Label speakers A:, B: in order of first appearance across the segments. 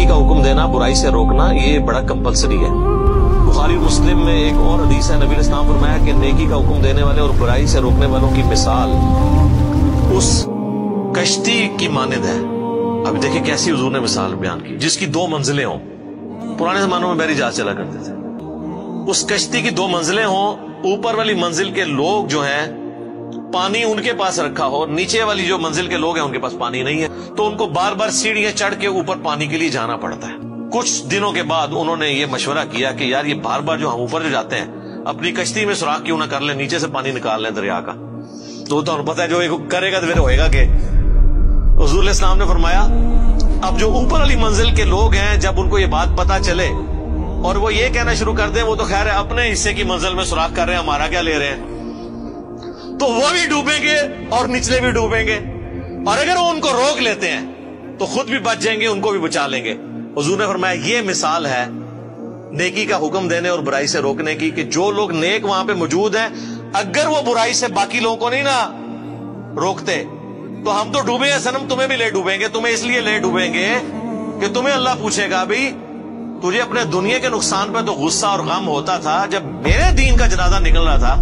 A: नेकी का हुक्म देना, बुराई से रोकना, ये बड़ा कंपलसरी है। बुखारी मुस्लिम में एक और हदीस है, नबी अलैहि सलाम फरमाया कि नेकी का हुक्म देने वाले और बुराई से रोकने वालों की मिसाल उस कश्ती की मानिंद है। अब देखिए कैसी हुजूर ने मिसाल बयान की, जिसकी 2 मंजिलें हों। पुराने जमानों में बैरी जहाज चला करते थे। उस कश्ती की 2 मंजिलें हों, ऊपर वाली मंजिल के लोग जो हैं पानी उनके पास रखा हो, नीचे वाली जो मंजिल के लोग हैं उनके पास पानी नहीं है, तो उनको बार बार सीढ़ियां चढ़ के ऊपर पानी के लिए जाना पड़ता है। कुछ दिनों के बाद उन्होंने ये मशवरा किया कि यार ये बार बार जो हम ऊपर जो जाते हैं अपनी कश्ती में सुराख क्यों ना कर ले, नीचे से पानी निकाल लें दरिया का। तो पता है जो करेगा तो फिर होएगा कि हुजूर इस्लाम ने फरमाया अब जो ऊपर वाली मंजिल के लोग हैं जब उनको ये बात पता चले और वो ये कहना शुरू कर दें वो तो खैर है अपने हिस्से की मंजिल में सुराख कर रहे हैं, हमारा क्या ले रहे हैं, तो वो भी डूबेंगे और निचले भी डूबेंगे। और अगर वो उनको रोक लेते हैं तो खुद भी बच जाएंगे, उनको भी बचा लेंगे। हुजूर ने फरमाया ये मिसाल है नेकी का हुक्म देने और बुराई से रोकने की, कि जो लोग नेक वहां पे मौजूद हैं अगर वो बुराई से बाकी लोगों को नहीं ना रोकते तो हम तो डूबे हैं सनम, तुम्हें भी ले डूबेंगे। तुम्हें इसलिए ले डूबेंगे कि तुम्हें अल्लाह पूछेगा भाई तुझे अपने दुनिया के नुकसान पे तो गुस्सा और गम होता था, जब मेरे दीन का जनाजा निकल रहा था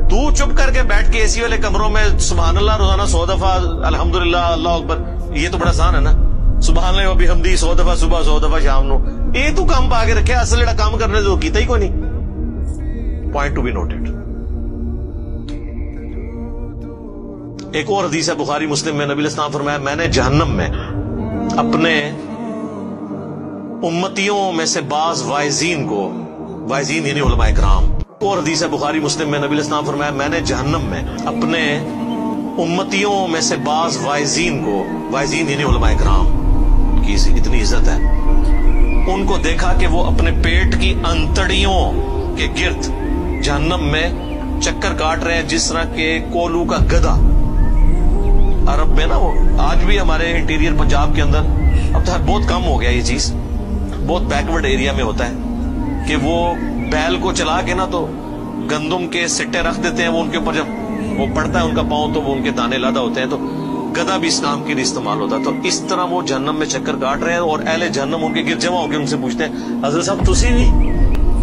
A: तू चुप करके बैठ के एसी वाले कमरों में सुभान अल्लाह रोजाना 100 दफा अल्हम्दुलिल्लाह अल्लाह अकबर, ये तो बड़ा आसान है ना, सुभान अल्लाह व बिहम्दी 100 दफा सुबह 100 दफा शाम नो, ये तू काम पा के रखे, असल जेड़ा काम करने जो कीता ही कोई नहीं। Point to be noted. एक और हदीस है बुखारी मुस्लिम में, नबी अलैहि फरमाया मैंने जहन्नम में अपने उम्मतियों में से बाज वाइजीन को, वाइजीन यानी उलमाए किराम, और हदीस है बुखारी मुस्लिम में, नबी अलैहि फरमाया मैंने जहन्नम में अपने उम्मतियों में से बाज वाइजीन को, वाइजीन यानी उलमाए किराम की इतनी इज्जत है, उनको देखा कि वो अपने पेट की अंतड़ियों के गिर्द जहन्नम में चक्कर काट रहे हैं जिस तरह के कोलू का गधा। अरब में ना वो आज भी हमारे इंटीरियर पंजाब के अंदर अब तो बहुत कम हो गया ये चीज, बहुत बैकवर्ड एरिया में होता है कि वो बैल को चला के ना तो गंदुम के सिट्टे रख देते हैं, वो उनके ऊपर जब वो पड़ता है उनका पांव तो वो उनके दाने लादा होते हैं, तो गधा भी इस काम के लिए इस्तेमाल होता है। तो इस तरह वो जहन्नम में चक्कर काट रहे हैं और अहले जहन्नम उनके गिर जमा होकर उनसे पूछते हैं हज़रत साहब तुसी नहीं,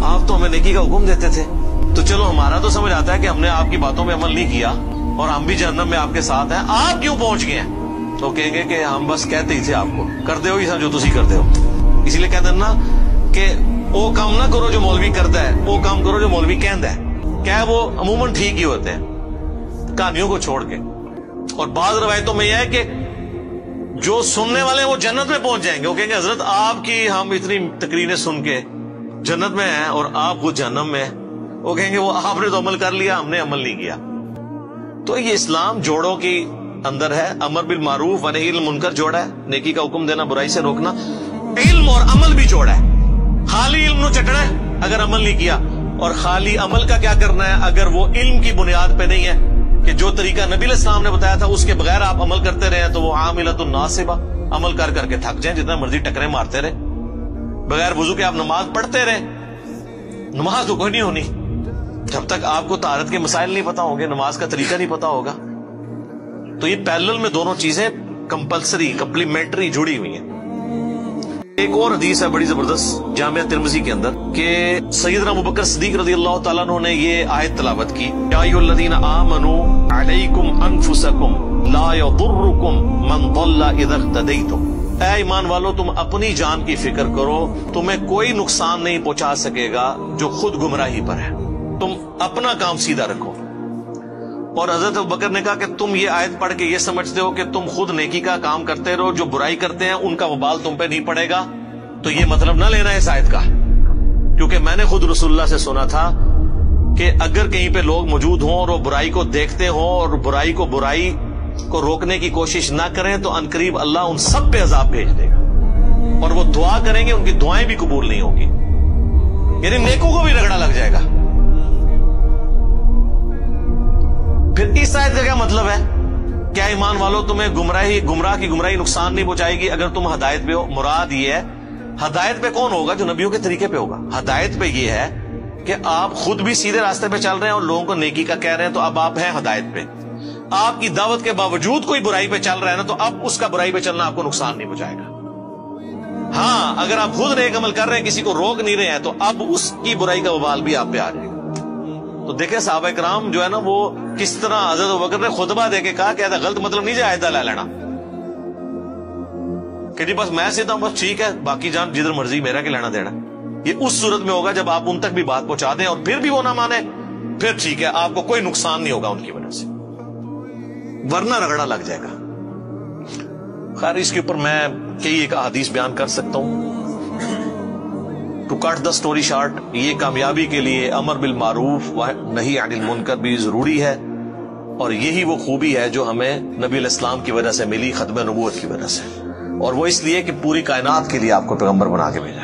A: आप तो हमें नेकी का हुक्म देते थे, तो चलो हमारा तो समझ आता है कि हमने आपकी बातों में अमल नहीं किया और हम भी जहन्नम में आपके साथ हैं, आप क्यों पहुंच गए हैं? तो कहेंगे कि हम बस कहते ही थे आपको, करते हो ही जो तुसी करते हो। इसीलिए कहते हैं ना कि वो काम ना करो जो मौलवी करता है, वो काम करो जो मौलवी कहता है। क्या है वो अमूमन ठीक ही होते हैं कहानियों को छोड़ के। और बाद रवायतों में यह है कि जो सुनने वाले हैं वो जन्नत में पहुंच जाएंगे, वो कहेंगे हजरत आपकी हम इतनी तकरीरें सुन के जन्नत में हैं और आप खुद जहन्नम में हैं। वो कहेंगे वो आपने तो अमल कर लिया, हमने अमल नहीं किया। तो ये इस्लाम जोड़ों के अंदर है, अमर बिल मारूफ व नही अनिल मुनकर जोड़ा है, नेकी का हुक्म देना बुराई से रोकना, इल्म और अमल भी जोड़ा है। खाली इल्म चटना है अगर अमल नहीं किया, और खाली अमल का क्या करना है अगर वो इल्म की बुनियाद पे नहीं है कि जो तरीका नबी अलैहिस्सलाम ने बताया था उसके बगैर आप अमल करते रहे तो वो आमिलतुन नासिबा, अमल कर करके थक जाए, जितना मर्जी टकरे मारते रहे, बगैर वुजू के आप नमाज पढ़ते रहे, नमाज तो कोई नहीं होनी जब तक आपको तारत के मसाइल नहीं पता होंगे, नमाज का तरीका नहीं पता होगा। तो ये पैरेलल में दोनों चीजें कंपलसरी कम्प्लीमेंट्री जुड़ी हुई हैं। एक और हदीस है बड़ी जबरदस्त जामिया तिर्मिज़ी के अंदर कि सैयदना अबू बकर सिद्दीक रज़ियल्लाहु तआला अन्हु ने ये आयत तलावत की, या अय्युहल्लज़ीना आमनू अलैकुम अनफुसकुम ला यदुर्रुकुम मन दल्ला इज़ा इह्तदैतुम। ऐ ईमान वालो तुम अपनी जान की फिक्र करो, तुम्हें कोई नुकसान नहीं पहुंचा सकेगा जो खुद गुमराही पर है, तुम अपना काम सीधा रखो। और हजरत अबू बकर ने कहा कि तुम ये आयत पढ़ के ये समझते हो कि तुम खुद नेकी का काम करते रहो, जो बुराई करते हैं उनका वबाल तुम पे नहीं पड़ेगा, तो ये मतलब ना लेना है इस आयत का, क्योंकि मैंने खुद रसूलुल्लाह से सुना था कि अगर कहीं पे लोग मौजूद हों और वो बुराई को देखते हों और बुराई को रोकने की कोशिश ना करें तो अनकरीब अल्लाह उन सब पे अजाब भेज देगा और वो दुआ करेंगे, उनकी दुआएं भी कबूल नहीं होंगी, यानी नेकों को भी रगड़ा लग जाएगा। फिर इस आयत का क्या मतलब है? क्या ईमान वालों तुम्हें गुमराह की गुमराही नुकसान नहीं पहुंचाएगी अगर तुम हदायत पे हो? मुराद ये है हदायत पे कौन होगा? जो नबियों के तरीके पे होगा। हदायत पे ये है कि आप खुद भी सीधे रास्ते पे चल रहे हैं और लोगों को नेकी का कह रहे हैं, तो अब आप हैं हदायत पे। आपकी दावत के बावजूद कोई बुराई पे चल रहा है ना, तो अब उसका बुराई पे चलना आपको नुकसान नहीं पहुंचाएगा। हाँ, اگر آپ خود نیک عمل کر رہے ہیں، کسی کو روک نہیں رہے ہیں، تو اب اس کی برائی کا وبال بھی آپ پہ آ جائے گا۔ تو دیکھیں صحابہ کرام جو ہے نا، وہ کس طرح حضرت ابوبکر نے خطبہ دے کے کہا کہ ایسا غلط مطلب نہیں جائے لے لینا کہ جی بس میں سیدھا ہوں، بس ٹھیک ہے، باقی جان جدھر مرضی، میرا کہ لینا دینا۔ یہ اس صورت میں ہوگا جب آپ ان تک بھی بات پہنچا دیں اور پھر بھی وہ نہ مانے، پھر ٹھیک ہے، آپ کو کوئی نقصان نہیں ہوگا ان کی وجہ سے، ورنہ رگڑا لگ جائے گا۔ خیر اس کے اوپر میں کئی ایک احادیث بیان کر سکتا ہوں۔ To cut the story short, یہ کامیابی کے لیے امر بالمعروف و نہی عن المنکر بھی ضروری ہے، اور یہی وہ خوبی ہے جو ہمیں نبی علیہ السلام کی وجہ سے ملی، ختم نبوت کی وجہ سے، اور وہ اس لیے کہ پوری کائنات کے لیے آپ کو پیغمبر بنا کے بھیجا۔